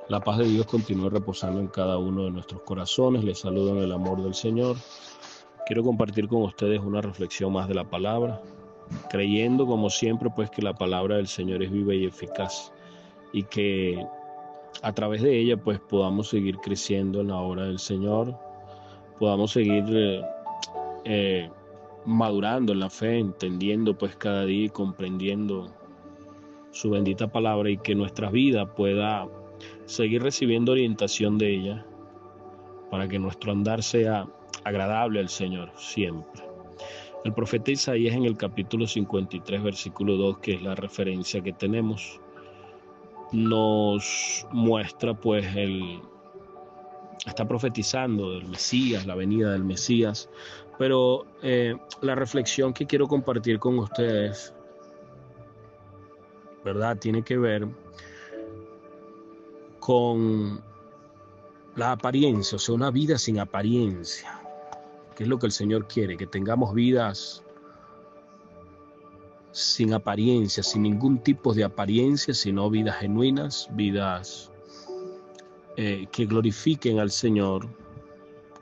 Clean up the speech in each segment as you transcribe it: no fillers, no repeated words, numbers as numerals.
La paz de Dios continúe reposando en cada uno de nuestros corazones. Les saludo en el amor del Señor. Quiero compartir con ustedes una reflexión más de la palabra, creyendo como siempre pues que la palabra del Señor es viva y eficaz y que a través de ella pues podamos seguir creciendo en la obra del Señor, podamos seguir madurando en la fe, entendiendo pues cada día y comprendiendo su bendita palabra, y que nuestra vida pueda seguir recibiendo orientación de ella para que nuestro andar sea agradable al Señor siempre. El profeta Isaías, en el capítulo 53, versículo 2, que es la referencia que tenemos, nos muestra pues está profetizando del Mesías, la venida del Mesías, pero la reflexión que quiero compartir con ustedes, ¿verdad?, tiene que ver con la apariencia, o sea, una vida sin apariencia, que es lo que el Señor quiere, que tengamos vidas sin apariencia, sin ningún tipo de apariencia, sino vidas genuinas, vidas que glorifiquen al Señor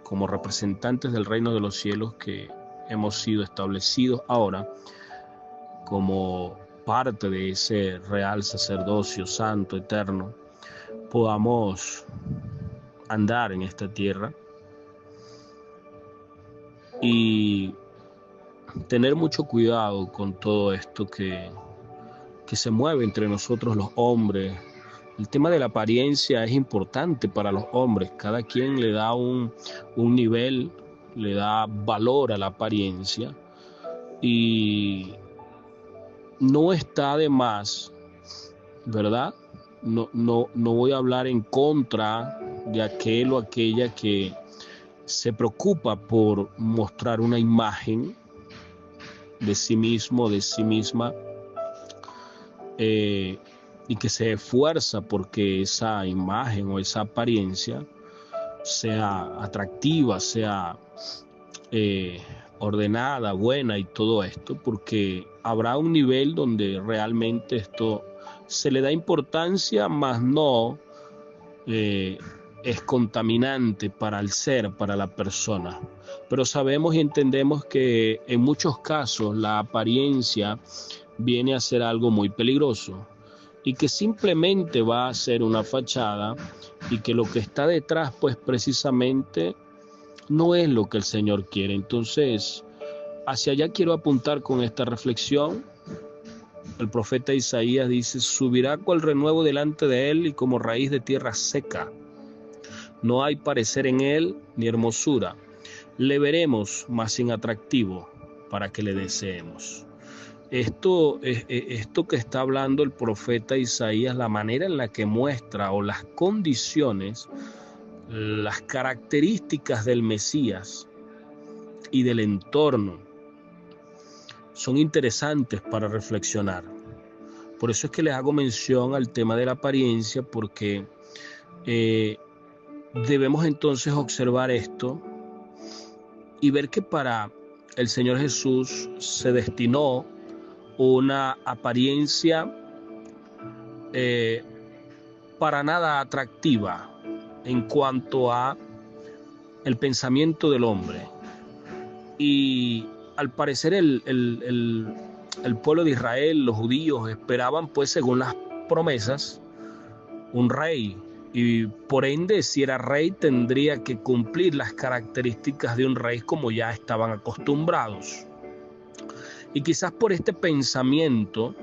como representantes del reino de los cielos, que hemos sido establecidos ahora como parte de ese real sacerdocio santo, eterno. Podamos andar en esta tierra y tener mucho cuidado con todo esto que se mueve entre nosotros los hombres. El tema de la apariencia es importante para los hombres. Cada quien le da un nivel, le da valor a la apariencia, y no está de más, ¿verdad? No voy a hablar en contra de aquel o aquella que se preocupa por mostrar una imagen de sí mismo, de sí misma, y que se esfuerza porque esa imagen o esa apariencia sea atractiva, sea ordenada, buena y todo esto, porque habrá un nivel donde realmente esto se le da importancia, mas no es contaminante para el ser, para la persona. Pero sabemos y entendemos que en muchos casos la apariencia viene a ser algo muy peligroso, y que simplemente va a ser una fachada, y que lo que está detrás pues precisamente no es lo que el Señor quiere. Entonces, hacia allá quiero apuntar con esta reflexión. El profeta Isaías dice: subirá cual renuevo delante de él, y como raíz de tierra seca. No hay parecer en él ni hermosura. Le veremos, mas sin atractivo, para que le deseemos. Esto que está hablando el profeta Isaías, la manera en la que muestra, o las condiciones, las características del Mesías y del entorno, son interesantes para reflexionar. Por eso es que les hago mención al tema de la apariencia, porque debemos entonces observar esto y ver que para el Señor Jesús se destinó una apariencia para nada atractiva en cuanto a el pensamiento del hombre. Y al parecer el pueblo de Israel, los judíos, esperaban pues, según las promesas, un rey, y por ende, si era rey, tendría que cumplir las características de un rey como ya estaban acostumbrados. Y quizás por este pensamiento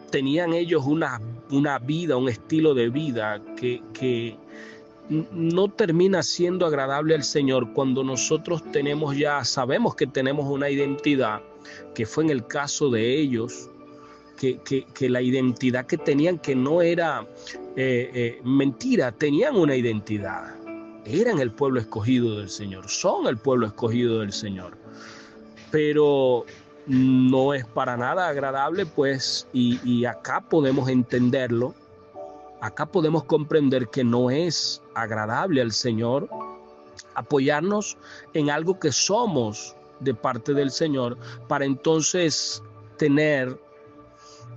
tenían ellos una vida, un estilo de vida que no termina siendo agradable al Señor cuando nosotros sabemos que tenemos una identidad, que fue en el caso de ellos, que la identidad que tenían, que no era mentira, tenían una identidad, eran el pueblo escogido del Señor, son el pueblo escogido del Señor, pero no es para nada agradable pues, y acá podemos entenderlo. Acá podemos comprender que no es agradable al Señor apoyarnos en algo que somos de parte del Señor, para entonces tener,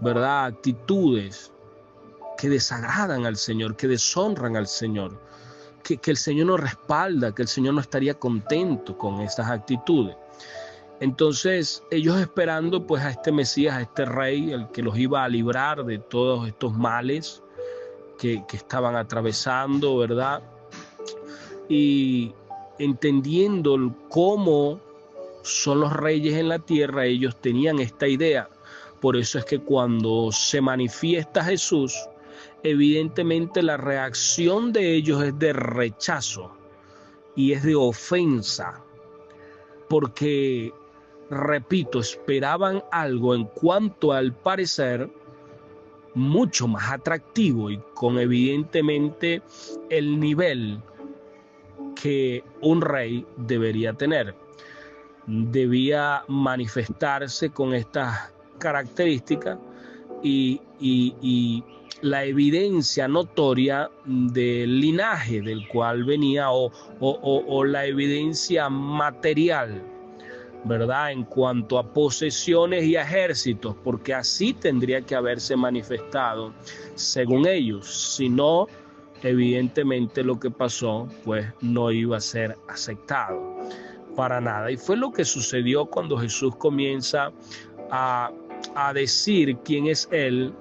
¿verdad?, actitudes que desagradan al Señor, que deshonran al Señor, que el Señor no respalda, que el Señor no estaría contento con estas actitudes. Entonces ellos esperando pues a este Mesías, a este rey, el que los iba a librar de todos estos males que estaban atravesando, ¿verdad? Y entendiendo cómo son los reyes en la tierra, ellos tenían esta idea. Por eso es que cuando se manifiesta Jesús, evidentemente la reacción de ellos es de rechazo y es de ofensa, porque, repito, esperaban algo en cuanto al parecer mucho más atractivo y con evidentemente el nivel que un rey debería tener. Debía manifestarse con estas características y la evidencia notoria del linaje del cual venía o la evidencia material, ¿verdad? En cuanto a posesiones y ejércitos, porque así tendría que haberse manifestado según ellos. Si no, evidentemente lo que pasó pues no iba a ser aceptado para nada. Y fue lo que sucedió cuando Jesús comienza a decir quién es Él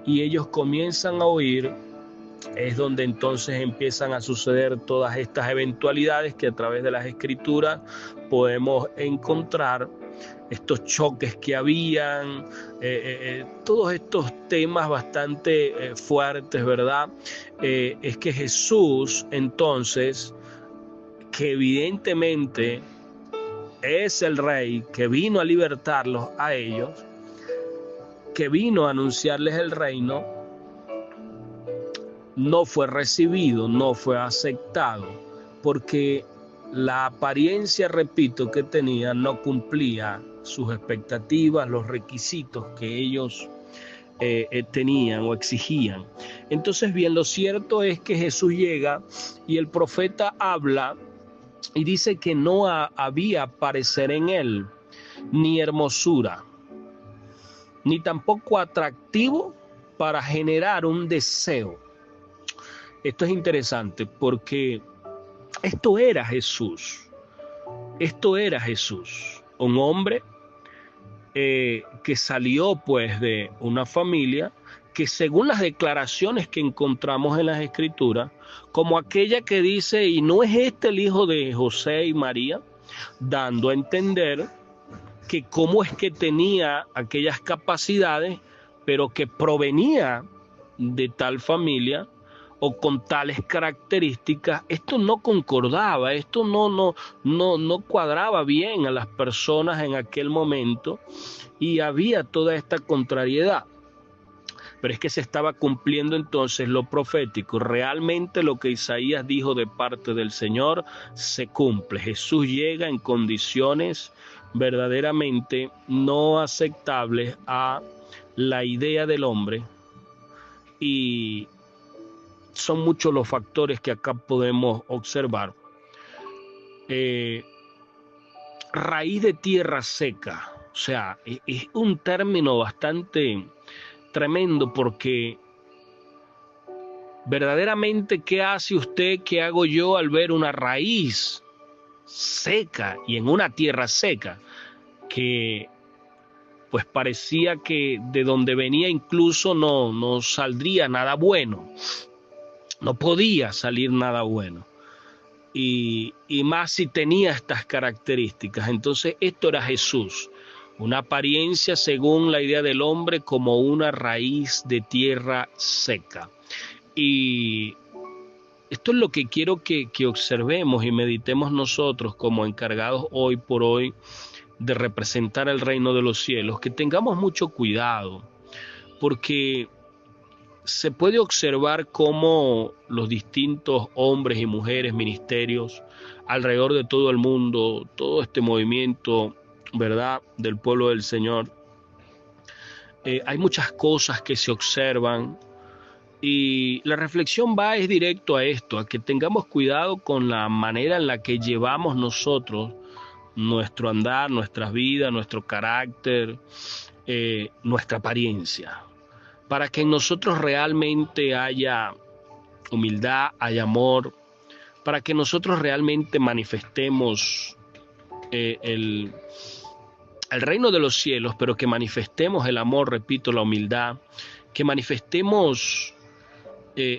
y ellos comienzan a oír. Es donde entonces empiezan a suceder todas estas eventualidades que a través de las Escrituras podemos encontrar, estos choques que habían, todos estos temas bastante fuertes, ¿verdad? Es que Jesús entonces, que evidentemente es el Rey que vino a libertarlos a ellos, que vino a anunciarles el reino, no fue recibido, no fue aceptado, porque la apariencia, repito, que tenía no cumplía sus expectativas, los requisitos que ellos tenían o exigían. Entonces, bien, lo cierto es que Jesús llega y el profeta habla y dice que no había parecer en él, ni hermosura, ni tampoco atractivo para generar un deseo. Esto es interesante porque esto era Jesús, un hombre que salió pues de una familia que, según las declaraciones que encontramos en las Escrituras, como aquella que dice, y no es este el hijo de José y María, dando a entender que cómo es que tenía aquellas capacidades, pero que provenía de tal familia o con tales características. Esto no concordaba, esto no cuadraba bien a las personas en aquel momento y había toda esta contrariedad. Pero es que se estaba cumpliendo entonces lo profético. Realmente lo que Isaías dijo de parte del Señor se cumple. Jesús llega en condiciones verdaderamente no aceptables a la idea del hombre, y son muchos los factores que acá podemos observar. Raíz de tierra seca, o sea, es un término bastante tremendo, porque verdaderamente, ¿qué hace usted, qué hago yo al ver una raíz seca y en una tierra seca? Que pues parecía que de donde venía incluso no saldría nada bueno, no podía salir nada bueno, y más si tenía estas características. Entonces esto era Jesús, una apariencia según la idea del hombre como una raíz de tierra seca. Y esto es lo que quiero que observemos y meditemos nosotros como encargados hoy por hoy de representar el reino de los cielos, que tengamos mucho cuidado, porque se puede observar cómo los distintos hombres y mujeres, ministerios alrededor de todo el mundo, todo este movimiento, ¿verdad?, del pueblo del Señor, hay muchas cosas que se observan, y la reflexión va es directo a esto, a que tengamos cuidado con la manera en la que llevamos nosotros nuestro andar, nuestras vidas, nuestro carácter, nuestra apariencia, para que en nosotros realmente haya humildad, haya amor, para que nosotros realmente manifestemos el reino de los cielos, pero que manifestemos el amor, repito, la humildad, que manifestemos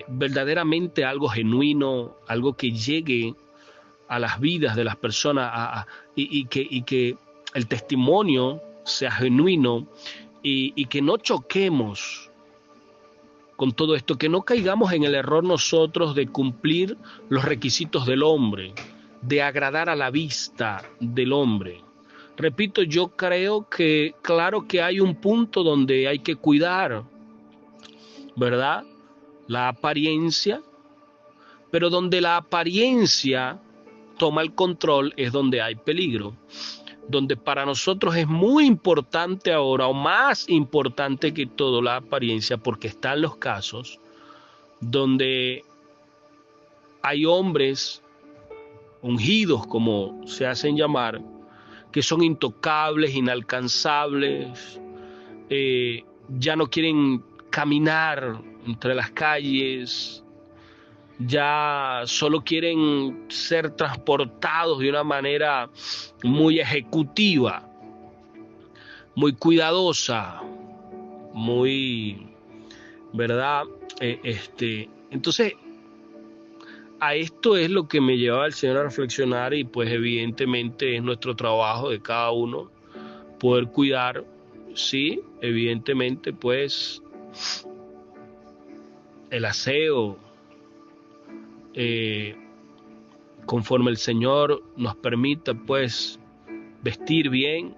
verdaderamente algo genuino, algo que llegue a las vidas de las personas y que el testimonio sea genuino y que no choquemos con todo esto, que no caigamos en el error nosotros de cumplir los requisitos del hombre, de agradar a la vista del hombre. Repito, yo creo que claro que hay un punto donde hay que cuidar, ¿verdad?, la apariencia, pero donde la apariencia toma el control es donde hay peligro, donde para nosotros es muy importante ahora, o más importante que todo, la apariencia, porque están los casos donde hay hombres ungidos, como se hacen llamar, que son intocables, inalcanzables, ya no quieren caminar entre las calles, ya solo quieren ser transportados de una manera muy ejecutiva, muy cuidadosa, muy, ¿verdad? Entonces, a esto es lo que me lleva el Señor a reflexionar, y pues evidentemente es nuestro trabajo de cada uno poder cuidar, sí, evidentemente pues el aseo, conforme el Señor nos permita pues vestir bien,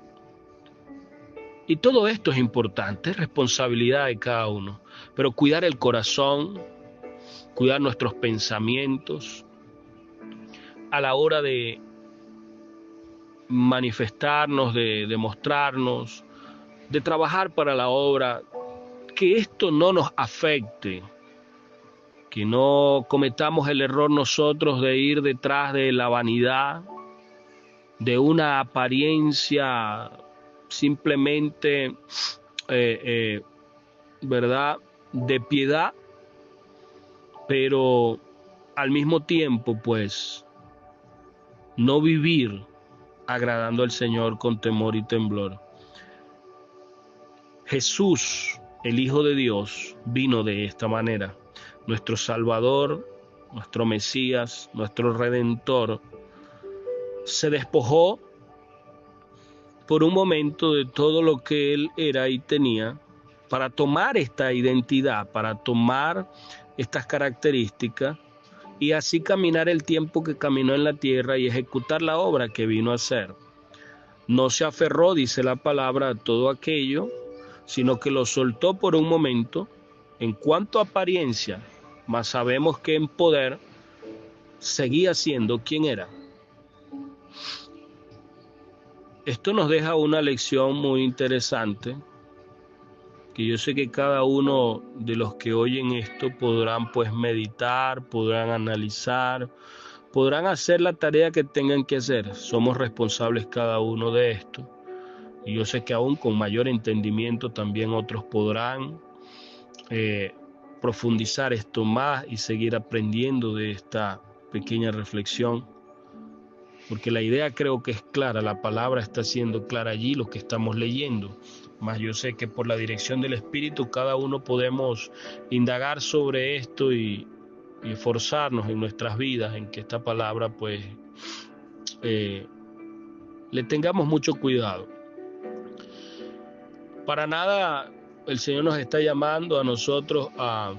y todo esto es importante, es responsabilidad de cada uno, pero cuidar el corazón, cuidar nuestros pensamientos a la hora de manifestarnos, de mostrarnos, de trabajar para la obra, que esto no nos afecte, que no cometamos el error nosotros de ir detrás de la vanidad, de una apariencia simplemente, ¿verdad?, de piedad, pero al mismo tiempo, pues, no vivir agradando al Señor con temor y temblor. Jesús, el Hijo de Dios, vino de esta manera. Nuestro Salvador, nuestro Mesías, nuestro Redentor, se despojó por un momento de todo lo que Él era y tenía para tomar esta identidad, para tomar estas características y así caminar el tiempo que caminó en la tierra y ejecutar la obra que vino a hacer. No se aferró, dice la palabra, a todo aquello, sino que lo soltó por un momento en cuanto a apariencia, mas sabemos que en poder seguía siendo quien era. Esto nos deja una lección muy interesante, que yo sé que cada uno de los que oyen esto podrán pues meditar, podrán analizar, podrán hacer la tarea que tengan que hacer. Somos responsables cada uno de esto. Y yo sé que aún con mayor entendimiento también otros podrán profundizar esto más y seguir aprendiendo de esta pequeña reflexión. Porque la idea creo que es clara, la palabra está siendo clara allí, lo que estamos leyendo. Mas yo sé que por la dirección del Espíritu cada uno podemos indagar sobre esto y esforzarnos en nuestras vidas en que esta palabra pues le tengamos mucho cuidado. Para nada el Señor nos está llamando a nosotros a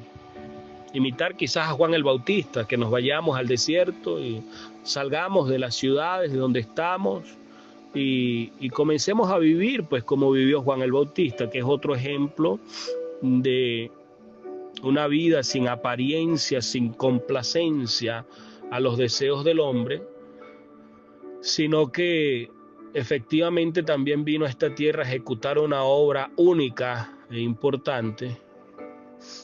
imitar quizás a Juan el Bautista, que nos vayamos al desierto y salgamos de las ciudades de donde estamos y comencemos a vivir pues como vivió Juan el Bautista, que es otro ejemplo de una vida sin apariencia, sin complacencia a los deseos del hombre, sino que efectivamente también vino a esta tierra a ejecutar una obra única e importante.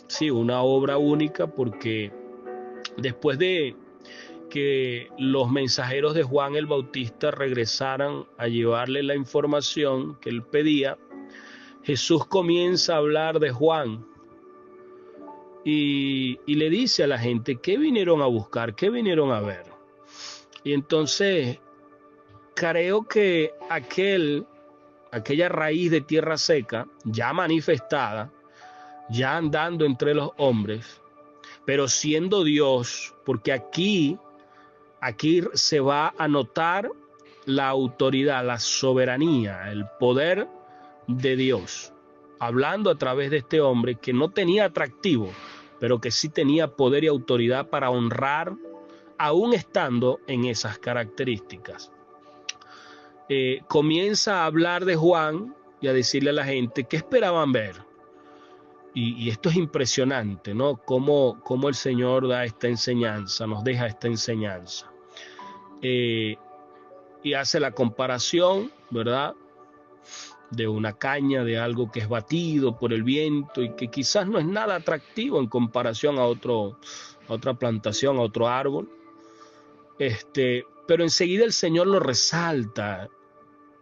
Sí, una obra única, porque después de que los mensajeros de Juan el Bautista regresaran a llevarle la información que él pedía, Jesús comienza a hablar de Juan y le dice a la gente, ¿qué vinieron a buscar? ¿Qué vinieron a ver? Y entonces creo que aquella raíz de tierra seca, ya manifestada, ya andando entre los hombres, pero siendo Dios, porque aquí se va a notar la autoridad, la soberanía, el poder de Dios, hablando a través de este hombre que no tenía atractivo, pero que sí tenía poder y autoridad para honrar, aún estando en esas características. Comienza a hablar de Juan y a decirle a la gente qué esperaban ver. Y esto es impresionante, ¿no? Cómo el Señor da esta enseñanza, nos deja esta enseñanza. Y hace la comparación, ¿verdad?, de una caña, de algo que es batido por el viento y que quizás no es nada atractivo en comparación a otra plantación, a otro árbol. Pero enseguida el Señor lo resalta,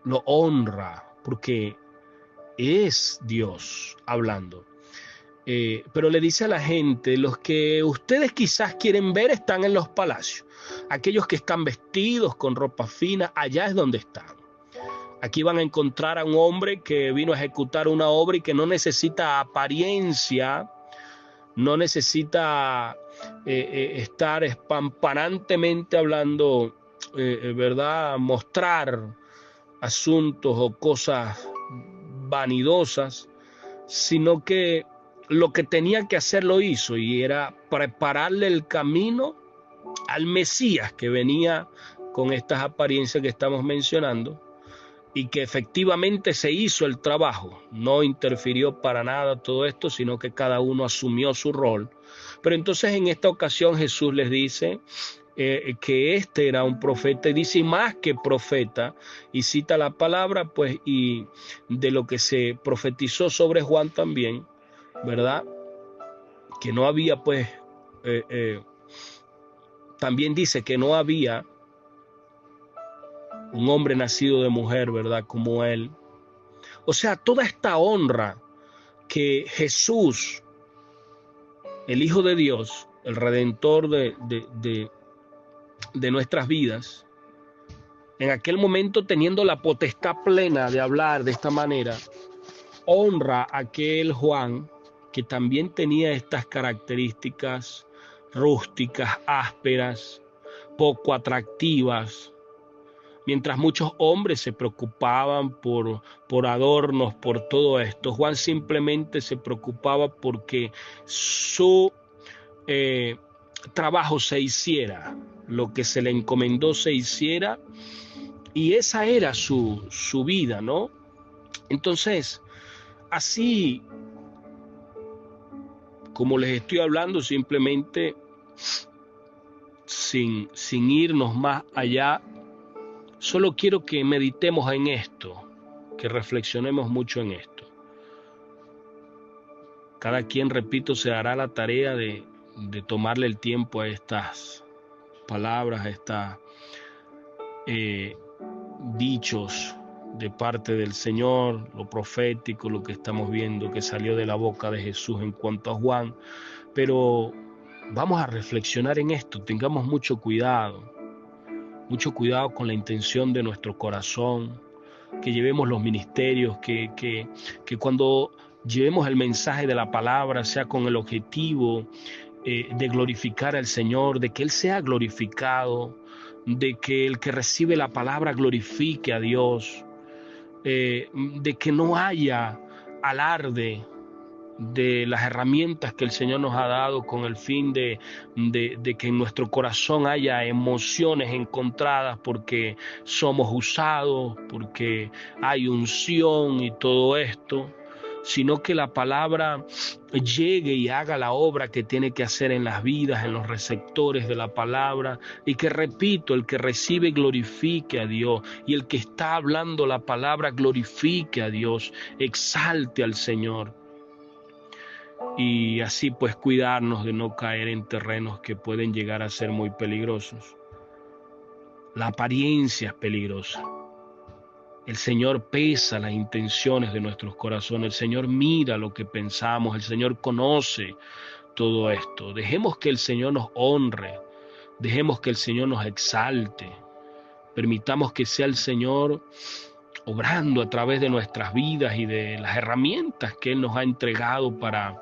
lo honra, porque es Dios hablando. Pero le dice a la gente, los que ustedes quizás quieren ver están en los palacios. Aquellos que están vestidos con ropa fina, allá es donde están. Aquí van a encontrar a un hombre que vino a ejecutar una obra y que no necesita apariencia, no necesita estar espampanantemente hablando, ¿verdad?, mostrar asuntos o cosas vanidosas, sino que lo que tenía que hacer lo hizo, y era prepararle el camino al Mesías que venía con estas apariencias que estamos mencionando, y que efectivamente se hizo el trabajo. No interfirió para nada todo esto, sino que cada uno asumió su rol. Pero entonces en esta ocasión Jesús les dice que este era un profeta, y dice más que profeta, y cita la palabra, pues, y de lo que se profetizó sobre Juan también, ¿verdad? Que no había, pues, también dice que no había un hombre nacido de mujer, ¿verdad?, como él. O sea, toda esta honra que Jesús, el Hijo de Dios, el Redentor de nuestras vidas, en aquel momento teniendo la potestad plena de hablar de esta manera, honra a aquel Juan que también tenía estas características rústicas, ásperas, poco atractivas. Mientras muchos hombres se preocupaban por adornos, por todo esto, Juan simplemente se preocupaba porque su trabajo se hiciera, lo que se le encomendó se hiciera, y esa era su vida, ¿no? Entonces, así como les estoy hablando, simplemente sin irnos más allá, solo quiero que meditemos en esto, que reflexionemos mucho en esto. Cada quien, repito, se hará la tarea de tomarle el tiempo a estas palabras, a estos dichos de parte del Señor, lo profético, lo que estamos viendo que salió de la boca de Jesús en cuanto a Juan. Pero vamos a reflexionar en esto, tengamos mucho cuidado con la intención de nuestro corazón, que llevemos los ministerios, que cuando llevemos el mensaje de la palabra sea con el objetivo de glorificar al Señor, de que Él sea glorificado, de que el que recibe la palabra glorifique a Dios, de que no haya alarde de las herramientas que el Señor nos ha dado con el fin de que en nuestro corazón haya emociones encontradas porque somos usados, porque hay unción y todo esto, sino que la palabra llegue y haga la obra que tiene que hacer en las vidas, en los receptores de la palabra, y que, repito, el que recibe glorifique a Dios, y el que está hablando la palabra glorifique a Dios, exalte al Señor. Y así pues cuidarnos de no caer en terrenos que pueden llegar a ser muy peligrosos. La apariencia es peligrosa. El Señor pesa las intenciones de nuestros corazones. El Señor mira lo que pensamos. El Señor conoce todo esto. Dejemos que el Señor nos honre. Dejemos que el Señor nos exalte. Permitamos que sea el Señor obrando a través de nuestras vidas y de las herramientas que Él nos ha entregado para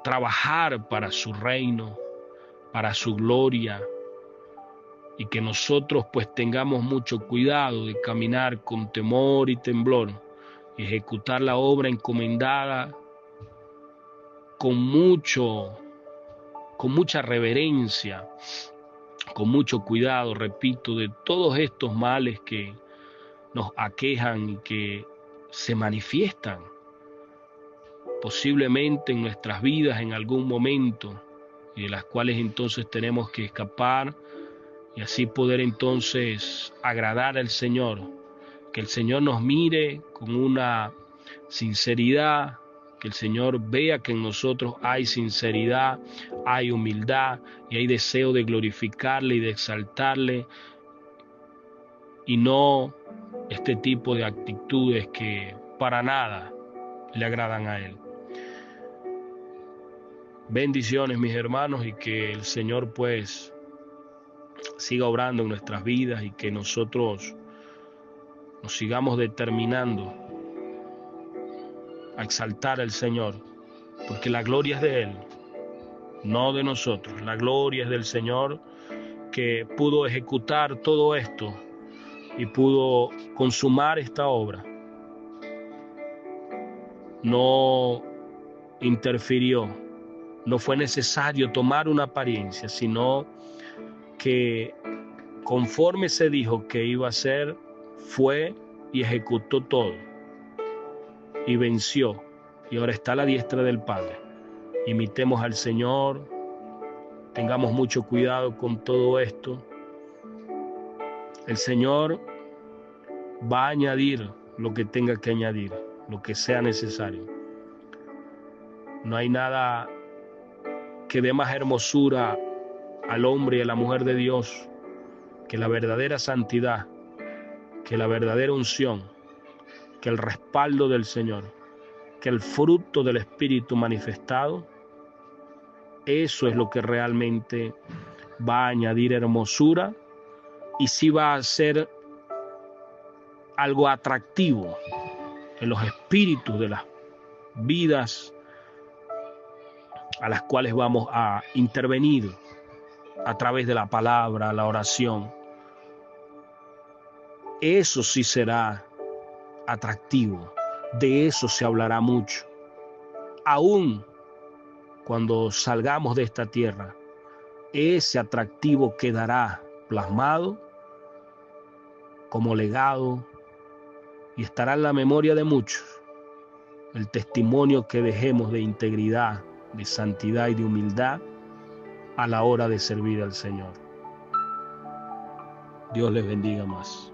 trabajar para su reino, para su gloria, y que nosotros pues tengamos mucho cuidado de caminar con temor y temblor, y ejecutar la obra encomendada con mucha reverencia, con mucho cuidado, repito, de todos estos males que nos aquejan y que se manifiestan posiblemente en nuestras vidas en algún momento, y de las cuales entonces tenemos que escapar y así poder entonces agradar al Señor. Que el Señor nos mire con una sinceridad, que el Señor vea que en nosotros hay sinceridad, hay humildad y hay deseo de glorificarle y de exaltarle, y no este tipo de actitudes que para nada le agradan a Él. Bendiciones, mis hermanos, y que el Señor pues siga obrando en nuestras vidas y que nosotros nos sigamos determinando a exaltar al Señor, porque la gloria es de Él, no de nosotros. La gloria es del Señor, que pudo ejecutar todo esto y pudo consumar esta obra. No interfirió, no fue necesario tomar una apariencia, sino que conforme se dijo que iba a ser, fue y ejecutó todo y venció, y ahora está a la diestra del Padre. Imitemos al Señor, tengamos mucho cuidado con todo esto. El Señor va a añadir lo que tenga que añadir, lo que sea necesario. No hay nada que dé más hermosura al hombre y a la mujer de Dios que la verdadera santidad, que la verdadera unción, que el respaldo del Señor, que el fruto del Espíritu manifestado. Eso es lo que realmente va a añadir hermosura y sí va a ser algo atractivo en los espíritus de las vidas a las cuales vamos a intervenir a través de la palabra, la oración. Eso sí será atractivo, de eso se hablará mucho. Aún cuando salgamos de esta tierra, ese atractivo quedará plasmado como legado y estará en la memoria de muchos. El testimonio que dejemos de integridad, de santidad y de humildad a la hora de servir al Señor. Dios les bendiga más.